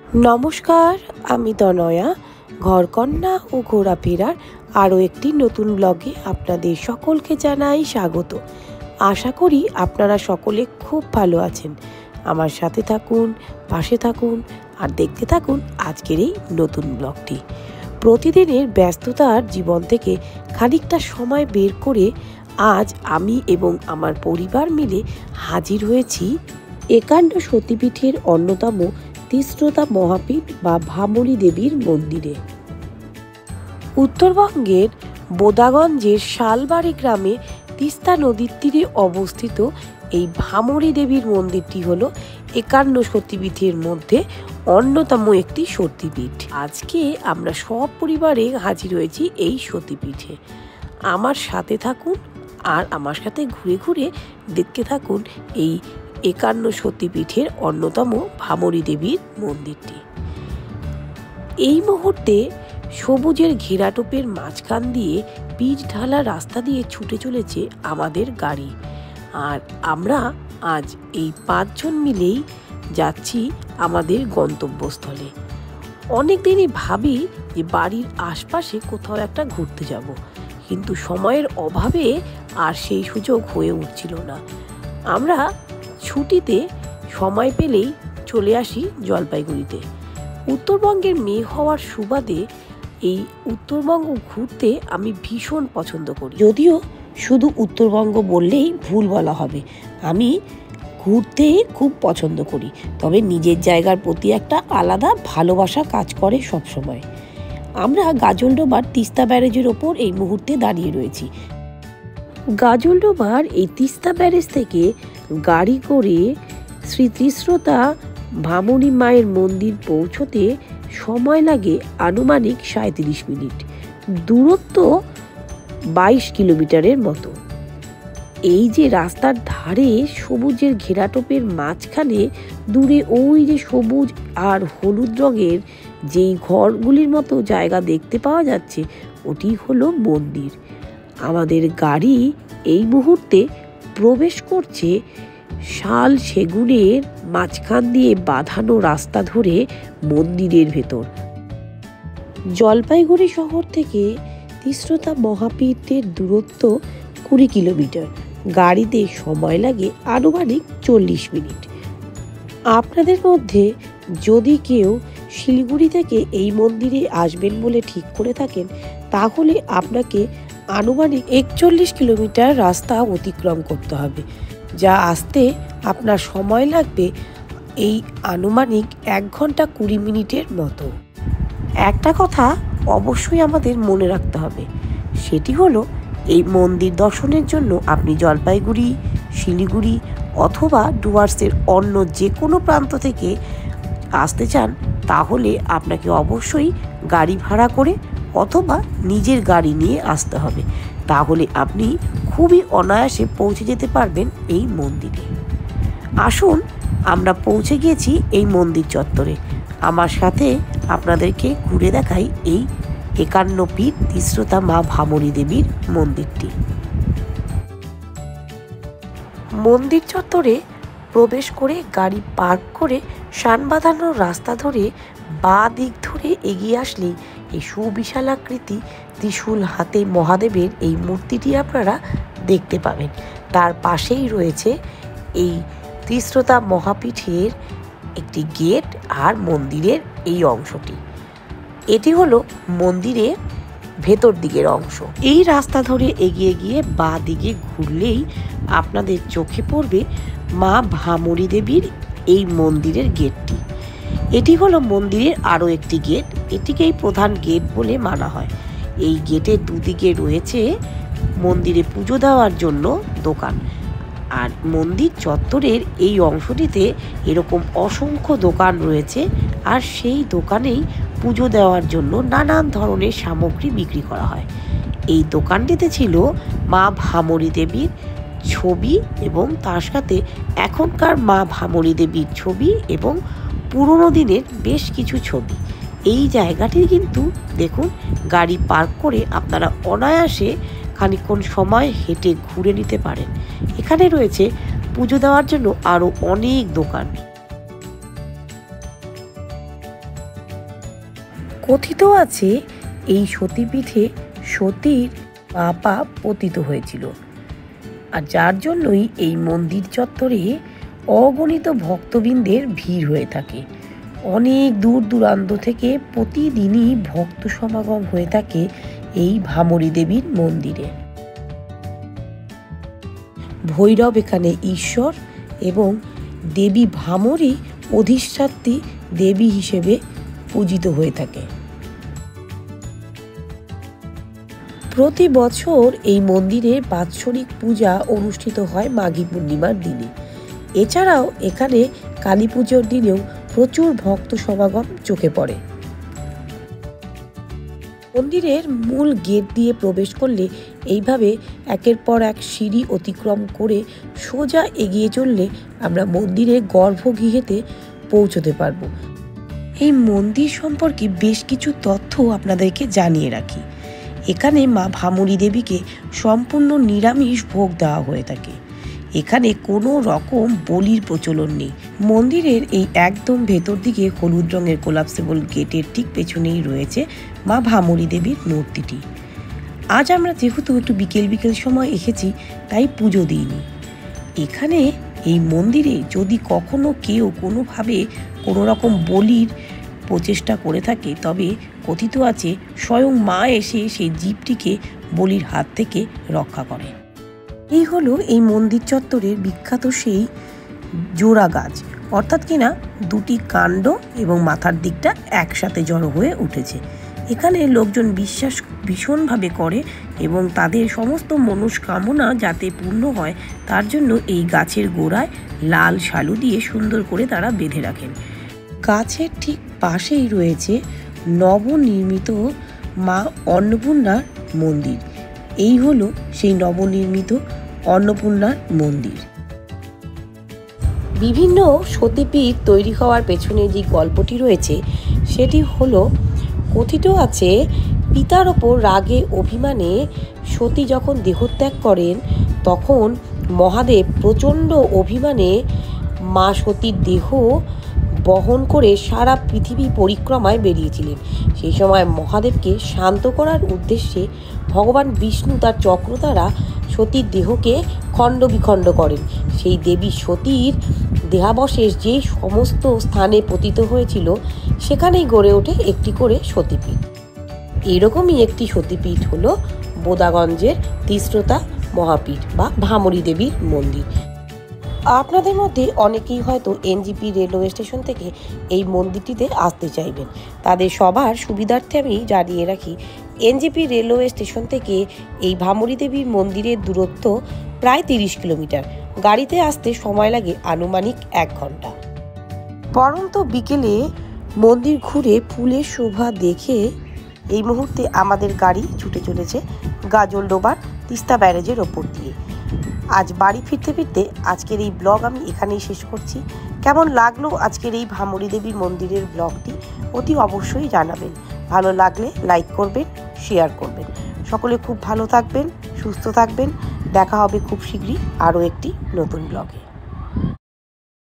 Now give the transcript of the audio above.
নমস্কার, আমি তনয়া। ঘরকন্না ও ঘোরাফেরার আরও একটি নতুন ব্লগে আপনাদের সকলকে জানাই স্বাগত। আশা করি আপনারা সকলে খুব ভালো আছেন। আমার সাথে থাকুন, পাশে থাকুন আর দেখতে থাকুন আজকের এই নতুন ব্লগটি। প্রতিদিনের ব্যস্ততার জীবন থেকে খানিকটা সময় বের করে আজ আমি এবং আমার পরিবার মিলে হাজির হয়েছি একান্ন সতীপীঠের অন্যতম তিস্রতা মহাপীঠ বা ভামরী দেবীর মন্দিরে। উত্তরবঙ্গের বোদাগঞ্জের শালবাড়ি গ্রামে তিস্তা নদীর তীরে অবস্থিত এই ভামরী দেবীর মন্দিরটি হলো একান্ন সতীপীঠের মধ্যে অন্যতম একটি সতীপীঠ। আজকে আমরা সব পরিবারে হাজির হয়েছি এই সতীপীঠে। আমার সাথে থাকুন আর আমার সাথে ঘুরে ঘুরে দেখতে থাকুন এই একান্ন সতীপীঠের অন্যতম ভামরী দেবীর মন্দিরটি। এই মুহূর্তে সবুজের ঘেরাটোপের মাঝখান দিয়ে পিচ ঢালা রাস্তা দিয়ে ছুটে চলেছে আমাদের গাড়ি, আর আমরা আজ এই 5 জন মিলেই যাচ্ছি আমাদের গন্তব্যস্থলে। অনেক দিনই ভাবি যে বাড়ির আশপাশে কোথাও একটা ঘুরতে যাব, কিন্তু সময়ের অভাবে আর সেই সুযোগ হয়ে উঠছিল না। আমরা ছুটিতে সময় পেলেই চলে আসি জলপাইগুড়িতে। উত্তরবঙ্গের মেয়ে হওয়ার সুবাদে এই উত্তরবঙ্গ ঘুরতে আমি ভীষণ পছন্দ করি। যদিও শুধু উত্তরবঙ্গ বললেই ভুল বলা হবে, আমি ঘুরতে খুব পছন্দ করি, তবে নিজের জায়গার প্রতি একটা আলাদা ভালোবাসা কাজ করে সবসময়। আমরা গাজলডোবার তিস্তা ব্যারেজের ওপর এই মুহূর্তে দাঁড়িয়ে রয়েছি। গাজলডোবার এই তিস্তা ব্যারেজ থেকে গাড়ি করে শ্রী তিস্রতা ভামরী মায়ের মন্দির পৌঁছতে সময় লাগে আনুমানিক 37 মিনিট। দূরত্ব 22 কিলোমিটারের মতো। এই যে রাস্তার ধারে সবুজের ঘেরাটোপের মাঝখানে দূরে ওই যে সবুজ আর হলুদ রঙের যেই ঘরগুলির মতো জায়গা দেখতে পাওয়া যাচ্ছে, ওটি হলো মন্দির। আমাদের গাড়ি এই মুহূর্তে প্রবেশ করছে শাল সেগুনের মাঝখান দিয়ে বাঁধানো রাস্তা ধরে মন্দিরের ভেতর। জলপাইগুড়ি শহর থেকে তিস্রতা মহাপীঠের দূরত্ব 20 কিলোমিটার। গাড়িতে সময় লাগে আনুমানিক 40 মিনিট। আপনাদের মধ্যে যদি কেউ শিলিগুড়ি থেকে এই মন্দিরে আসবেন বলে ঠিক করে থাকেন, তাহলে আপনাকে আনুমানিক 41 কিলোমিটার রাস্তা অতিক্রম করতে হবে, যা আসতে আপনার সময় লাগবে এই আনুমানিক 1 ঘন্টা 20 মিনিটের মতো। একটা কথা অবশ্যই আমাদের মনে রাখতে হবে, সেটি হলো এই মন্দির দর্শনের জন্য আপনি জলপাইগুড়ি, শিলিগুড়ি অথবা ডুয়ার্সের অন্য যে কোনো প্রান্ত থেকে আসতে চান, তাহলে আপনাকে অবশ্যই গাড়ি ভাড়া করে অথবা নিজের গাড়ি নিয়ে আসতে হবে। তাহলে আপনি খুবই অনায়াসে পৌঁছে যেতে পারবেন এই মন্দিরে। আসুন, আমরা পৌঁছে গিয়েছি এই মন্দির চত্বরে। আমার সাথে আপনাদেরকে ঘুরে দেখাই এই একান্ন পীঠ তিস্রতা মা ভামরী দেবীর মন্দিরটি। মন্দির চত্বরে প্রবেশ করে গাড়ি পার্ক করে শান বাঁধানো রাস্তা ধরে বাঁ দিক ধরে এগিয়ে আসলেই এই সুবিশালাকৃতি ত্রিশূল হাতে মহাদেবের এই মূর্তিটি আপনারা দেখতে পাবেন। তার পাশেই রয়েছে এই তিস্রতা মহাপীঠের একটি গেট আর মন্দিরের এই অংশটি। এটি হলো মন্দিরের ভেতর দিকের অংশ। এই রাস্তা ধরে এগিয়ে গিয়ে বাঁ দিকে ঘুরলেই আপনাদের চোখে পড়বে মা ভামরী দেবীর এই মন্দিরের গেটটি। এটি হলো মন্দিরের আরও একটি গেট, এটিকেই প্রধান গেট বলে মানা হয়। এই গেটের দুদিকে রয়েছে মন্দিরে পুজো দেওয়ার জন্য দোকান, আর মন্দির চত্বরের এই অংশটিতে এরকম অসংখ্য দোকান রয়েছে, আর সেই দোকানেই পুজো দেওয়ার জন্য নানান ধরনের সামগ্রী বিক্রি করা হয়। এই দোকানটিতে ছিল মা ভামরী দেবীর ছবি এবং তার সাথে এখনকার মা ভামরী দেবীর ছবি এবং পুরনো দিনের বেশ কিছু ছবি। এই জায়গাটি কিন্তু দেখুন, গাড়ি পার্ক করে আপনারা অনায়াসে খানিকক্ষণ সময় হেঁটে ঘুরে নিতে পারেন। এখানে রয়েছে পুজো দেওয়ার জন্য আরও অনেক দোকান। কথিত আছে এই সতীপীঠে সতীর পা পতিত হয়েছিল, আর যার জন্যই এই মন্দির চত্বরে অগণিত ভক্তবৃন্দের ভিড় হয়ে থাকে। অনেক দূর দূরান্ত থেকে প্রতিদিনই ভক্ত সমাগম হয়ে থাকে এই ভামরী দেবীর মন্দিরে। ভৈরব এখানে ঈশ্বর এবং দেবী ভামরী অধিষ্ঠাত্রী দেবী হিসেবে পূজিত হয়ে থাকে। প্রতি বছর এই মন্দিরে বাৎসরিক পূজা অনুষ্ঠিত হয় মাঘী পূর্ণিমার দিনে। এছাড়াও এখানে কালী পুজোর দিনেও প্রচুর ভক্ত সমাগম চোখে পড়ে। মন্দিরের মূল গেট দিয়ে প্রবেশ করলে এইভাবে একের পর এক সিঁড়ি অতিক্রম করে সোজা এগিয়ে চললে আমরা মন্দিরের গর্ভগৃহেতে পৌঁছতে পারব। এই মন্দির সম্পর্কে বেশ কিছু তথ্য আপনাদেরকে জানিয়ে রাখি। এখানে মা ভামরী দেবীকে সম্পূর্ণ নিরামিষ ভোগ দেওয়া হয়ে থাকে। এখানে কোনো রকম বলির প্রচলন নেই। মন্দিরের এই একদম ভেতর দিকে হলুদ রঙের কোলাপসেবল গেটের ঠিক পেছনেই রয়েছে মা ভামরী দেবীর মূর্তিটি। আজ আমরা যেহেতু একটু বিকেল সময় এসেছি, তাই পুজো দিইনি। এখানে এই মন্দিরে যদি কখনো কেউ কোনোভাবে কোনো রকম বলির প্রচেষ্টা করে থাকে, তবে কথিত আছে স্বয়ং মা এসে সেই জীবটিকে বলির হাত থেকে রক্ষা করে। এই হলো এই মন্দির চত্বরের বিখ্যাত সেই জোড়া গাছ, অর্থাৎ কিনা দুটি কাণ্ড এবং মাথার দিকটা একসাথে জড়ো হয়ে উঠেছে। এখানে লোকজন বিশ্বাস ভীষণভাবে করে এবং তাদের সমস্ত মনস্কামনা যাতে পূর্ণ হয় তার জন্য এই গাছের গোড়ায় লাল শালু দিয়ে সুন্দর করে তারা বেঁধে রাখেন। গাছের ঠিক পাশেই রয়েছে নবনির্মিত মা অন্নপূর্ণার মন্দির। এই হলো সেই নবনির্মিত অন্নপূর্ণার মন্দির। বিভিন্ন সতীপীঠ তৈরি হওয়ার পেছনে যে গল্পটি রয়েছে সেটি হলো, কথিত আছে পিতার ওপর রাগে অভিমানে সতী যখন দেহত্যাগ করেন, তখন মহাদেব প্রচণ্ড অভিমানে মা সতীর দেহ বহন করে সারা পৃথিবী পরিক্রমায় বেরিয়েছিলেন। সেই সময় মহাদেবকে শান্ত করার উদ্দেশ্যে ভগবান বিষ্ণু তার চক্র দ্বারা সতীর দেহকে খণ্ড বিখণ্ড করেন। সেই দেবী সতীর দেহাবশেষ যে সমস্ত স্থানে পতিত হয়েছিল সেখানেই গড়ে ওঠে একটি করে সতীপীঠ। এরকমই একটি সতীপীঠ হলো বোদাগঞ্জের তিস্রতা মহাপীঠ বা ভামরী দেবীর মন্দির। আপনাদের মধ্যে অনেকেই হয়তো এনজিপি রেলওয়ে স্টেশন থেকে এই মন্দিরটিতে আসতে চাইবেন। তাদের সবার সুবিধার্থে আমি জানিয়ে রাখি, এনজিপি রেলওয়ে স্টেশন থেকে এই ভামরী দেবীর মন্দিরের দূরত্ব প্রায় 30 কিলোমিটার। গাড়িতে আসতে সময় লাগে আনুমানিক 1 ঘন্টা। পরন্ত বিকেলে মন্দির ঘুরে ফুলের শোভা দেখে এই মুহূর্তে আমাদের গাড়ি ছুটে চলেছে গাজলডোবার তিস্তা ব্যারেজের ওপর দিয়ে। আজ বাড়ি ফিরতে ফিরতে আজকের এই ব্লগ আমি এখানেই শেষ করছি। কেমন লাগলো আজকের এই ভামরী দেবীর মন্দিরের ব্লগটি অতি অবশ্যই জানাবেন। ভালো লাগলে লাইক করবেন, শেয়ার করবেন। সকলে খুব ভালো থাকবেন, সুস্থ থাকবেন। দেখা হবে খুব শীঘ্রই আরও একটি নতুন ব্লগে।